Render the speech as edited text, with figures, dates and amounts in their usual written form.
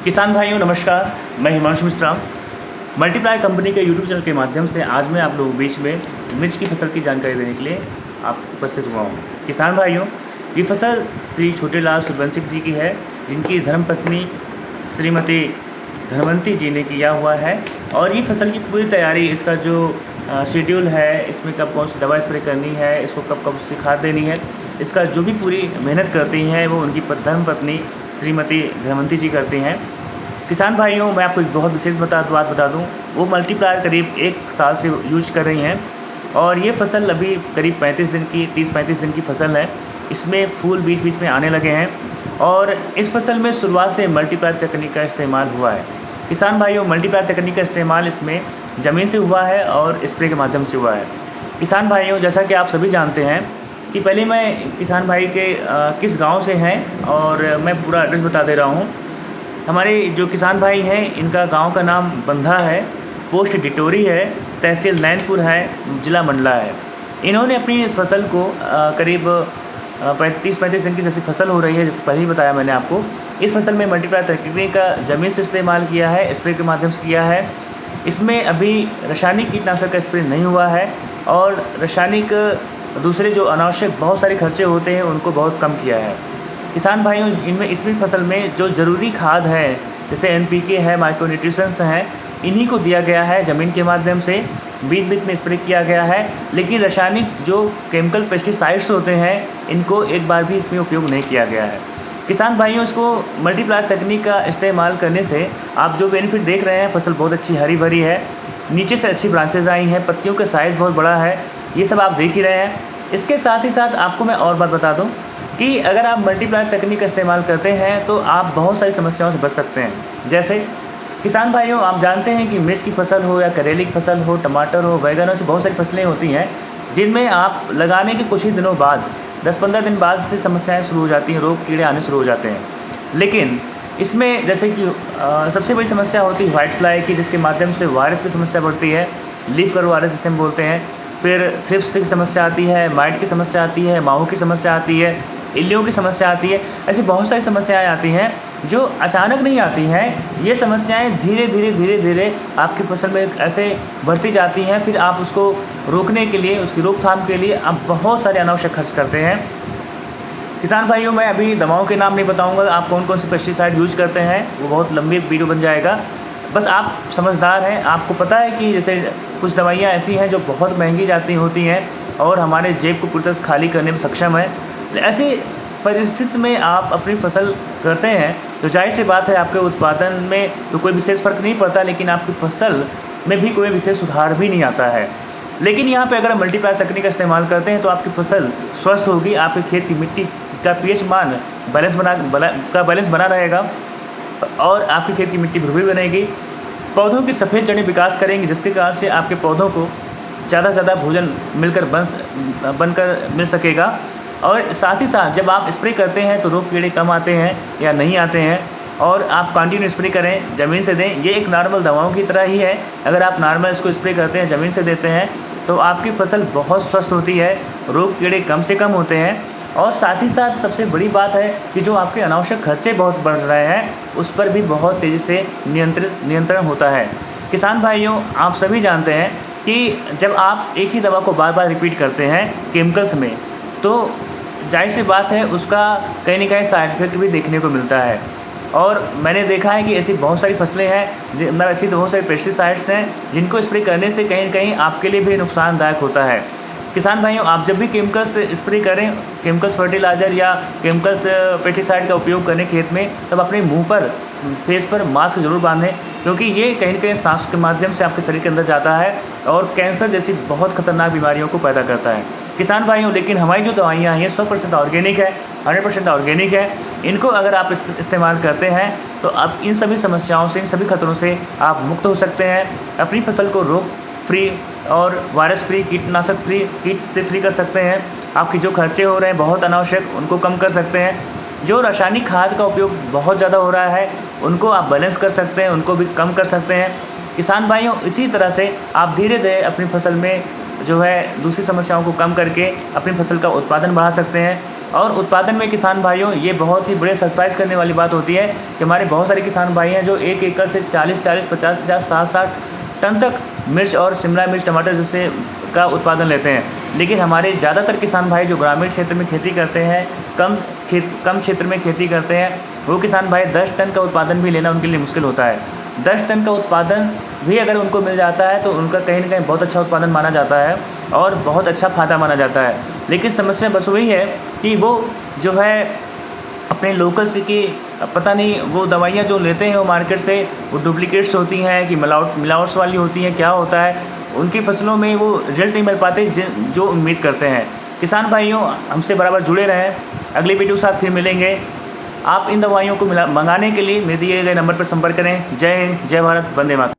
किसान भाइयों नमस्कार। मैं हिमांशु मिश्रा मल्टीप्लाई कंपनी के यूट्यूब चैनल के माध्यम से आज मैं आप लोगों के बीच में मिर्च की फसल की जानकारी देने के लिए आप उपस्थित हुआ हूँ। किसान भाइयों, ये फसल श्री छोटेलाल सूर्यवंशी जी की है, जिनकी धर्मपत्नी श्रीमती धनवंती जी ने किया हुआ है। और ये फसल की पूरी तैयारी, इसका जो शेड्यूल है, इसमें कब कौन सी दवा स्प्रे करनी है, इसको कब कब सी खाद देनी है, इसका जो भी पूरी मेहनत करती हैं वो उनकी धर्मपत्नी श्रीमती धनवंती जी करती हैं। किसान भाइयों, मैं आपको एक बहुत विशेष बात बता दूं, वो मल्टीप्लायर करीब 1 साल से यूज कर रही हैं और ये फसल अभी करीब 30-35 दिन की फसल है। इसमें फूल बीच बीच में आने लगे हैं और इस फसल में शुरुआत से मल्टीप्लायर तकनीक का इस्तेमाल हुआ है। किसान भाइयों, मल्टीप्लायर तकनीक का इस्तेमाल इसमें ज़मीन से हुआ है और स्प्रे के माध्यम से हुआ है। किसान भाइयों, जैसा कि आप सभी जानते हैं कि पहले मैं किसान भाई के किस गांव से हैं और मैं पूरा एड्रेस बता दे रहा हूं। हमारे जो किसान भाई हैं, इनका गांव का नाम बंधा है, पोस्ट डिटोरी है, तहसील नैनपुर है, जिला मंडला है। इन्होंने अपनी इस फसल को करीब 35 दिन की जैसी फसल हो रही है, जैसे पहले ही बताया मैंने आपको। इस फसल में मल्टीप्लायर तकनीक का ज़मीन से इस्तेमाल किया है, स्प्रे के माध्यम से किया है। इसमें अभी रासायनिक कीटनाशक का स्प्रे नहीं हुआ है और रासायनिक दूसरे जो अनावश्यक बहुत सारे खर्चे होते हैं उनको बहुत कम किया है। किसान भाइयों, इसमें फसल में जो ज़रूरी खाद है, जैसे NPK है, माइक्रो न्यूट्रिशंस हैं, इन्हीं को दिया गया है ज़मीन के माध्यम से, बीच बीच में स्प्रे किया गया है। लेकिन रासायनिक जो केमिकल पेस्टिसाइड्स होते हैं, इनको एक बार भी इसमें उपयोग नहीं किया गया है। किसान भाइयों, इसको मल्टीप्लायर तकनीक का इस्तेमाल करने से आप जो बेनिफिट देख रहे हैं, फसल बहुत अच्छी हरी भरी है, नीचे से अच्छी ब्रांचेज आई हैं, पत्तियों का साइज़ बहुत बड़ा है, ये सब आप देख ही रहे हैं। इसके साथ ही साथ आपको मैं और बात बता दूं कि अगर आप मल्टीप्लायर तकनीक का इस्तेमाल करते हैं तो आप बहुत सारी समस्याओं से बच सकते हैं। जैसे किसान भाइयों, आप जानते हैं कि मिर्च की फसल हो या करेले की फसल हो, टमाटर हो, बैगन हो, से बहुत सारी फसलें होती हैं जिनमें आप लगाने के कुछ ही दिनों बाद 10-15 दिन बाद से समस्याएं शुरू हो जाती हैं, रोग कीड़े आने शुरू हो जाते हैं। लेकिन इसमें जैसे कि सबसे बड़ी समस्या होती है वाइट फ्लाई की, जिसके माध्यम से वायरस की समस्या बढ़ती है, लीफ कर्व वायरस जिसे हम बोलते हैं। फिर थ्रिप्स की समस्या आती है, माइट की समस्या आती है, माहू की समस्या आती है, इल्लियों की समस्या आती है। ऐसी बहुत सारी समस्याएं आती हैं जो अचानक नहीं आती हैं। ये समस्याएं धीरे धीरे आपकी फसल में ऐसे बढ़ती जाती हैं। फिर आप उसको रोकने के लिए, उसकी रोकथाम के लिए आप बहुत सारे अनावश्यक खर्च करते हैं। किसान भाइयों, मैं अभी दवाओं के नाम नहीं बताऊंगा, आप कौन कौन से पेस्टिसाइड यूज करते हैं, वो बहुत लंबी वीडियो बन जाएगा। बस आप समझदार हैं, आपको पता है कि जैसे कुछ दवाइयाँ ऐसी हैं जो बहुत महंगी जाती होती हैं और हमारे जेब को पूरी तरह से खाली करने में सक्षम है। ऐसी परिस्थिति में आप अपनी फसल करते हैं तो जाहिर सी बात है आपके उत्पादन में तो कोई विशेष फ़र्क नहीं पड़ता, लेकिन आपकी फसल में भी कोई विशेष सुधार भी नहीं आता है। लेकिन यहाँ पे अगर मल्टीप्लायर तकनीक का इस्तेमाल करते हैं तो आपकी फसल स्वस्थ होगी, आपके खेत की मिट्टी का pH मान बैलेंस बना रहेगा और आपके खेत की मिट्टी भुरभुरी बनेगी। पौधों की सफ़ेद जड़ें विकास करेंगी, जिसके कारण से आपके पौधों को ज़्यादा से ज़्यादा भोजन बनकर मिल सकेगा। और साथ ही साथ जब आप स्प्रे करते हैं तो रोग कीड़े कम आते हैं या नहीं आते हैं। और आप कंटिन्यू स्प्रे करें, ज़मीन से दें, ये एक नॉर्मल दवाओं की तरह ही है। अगर आप नॉर्मल इसको स्प्रे करते हैं, ज़मीन से देते हैं, तो आपकी फसल बहुत स्वस्थ होती है, रोग कीड़े कम से कम होते हैं। और साथ ही साथ सबसे बड़ी बात है कि जो आपके अनावश्यक खर्चे बहुत बढ़ रहे हैं, उस पर भी बहुत तेज़ी से नियंत्रण होता है। किसान भाइयों, आप सभी जानते हैं कि जब आप एक ही दवा को बार बार रिपीट करते हैं केमिकल्स में, तो जाहिर सी बात है उसका कहीं न कहीं साइड इफ़ेक्ट भी देखने को मिलता है। और मैंने देखा है कि ऐसी बहुत सारी फसलें हैं, मतलब ऐसी बहुत सारे पेस्टिसाइड्स हैं जिनको स्प्रे करने से कहीं न कहीं आपके लिए भी नुकसानदायक होता है। किसान भाइयों, आप जब भी केमिकल्स स्प्रे करें, केमिकल्स फर्टिलाइज़र या केमिकल्स पेस्टिसाइड का उपयोग करें खेत में, तब अपने मुंह पर, फेस पर मास्क ज़रूर बांधें, क्योंकि ये कहीं न कहीं सांस के माध्यम से आपके शरीर के अंदर जाता है और कैंसर जैसी बहुत खतरनाक बीमारियों को पैदा करता है। किसान भाइयों, लेकिन हमारी जो दवाइयाँ हैं ये 100% ऑर्गेनिक है, 100% ऑर्गेनिक है। इनको अगर आप इस्तेमाल करते हैं तो आप इन सभी समस्याओं से, इन सभी खतरों से आप मुक्त हो सकते हैं। अपनी फसल को रोग फ्री और वायरस फ्री, कीटनाशक फ्री, कीट से फ्री कर सकते हैं। आपके जो खर्चे हो रहे हैं बहुत अनावश्यक, उनको कम कर सकते हैं। जो रासायनिक खाद का उपयोग बहुत ज़्यादा हो रहा है, उनको आप बैलेंस कर सकते हैं, उनको भी कम कर सकते हैं। किसान भाइयों, इसी तरह से आप धीरे धीरे अपनी फसल में जो है दूसरी समस्याओं को कम करके अपनी फसल का उत्पादन बढ़ा सकते हैं। और उत्पादन में किसान भाइयों ये बहुत ही बड़े सरप्राइज़ करने वाली बात होती है कि हमारे बहुत सारे किसान भाई हैं जो 1 एकड़ से 40-40, 50-50, 60-60 टन तक मिर्च और शिमला मिर्च, टमाटर जैसे का उत्पादन लेते हैं। लेकिन हमारे ज़्यादातर किसान भाई जो ग्रामीण क्षेत्र में खेती करते हैं, कम क्षेत्र में खेती करते हैं, वो किसान भाई 10 टन का उत्पादन भी लेना उनके लिए मुश्किल होता है। 10 टन का उत्पादन भी अगर उनको मिल जाता है तो उनका कहीं ना कहीं बहुत अच्छा उत्पादन माना जाता है और बहुत अच्छा फ़ायदा माना जाता है। लेकिन समस्या बस वही है कि वो जो है अपने लोकल से कि पता नहीं वो दवाइयाँ जो लेते हैं वो मार्केट से वो डुप्लीकेट्स होती हैं कि मिलावट्स वाली होती हैं, क्या होता है, उनकी फसलों में वो रिजल्ट नहीं मिल पाते जो उम्मीद करते हैं। किसान भाइयों हमसे बराबर जुड़े रहें, अगली वीडियो के साथ फिर मिलेंगे। आप इन दवाइयों को मंगाने के लिए मेरे दिए गए नंबर पर संपर्क करें। जय हिंद, जय भारत, वंदे मातरम।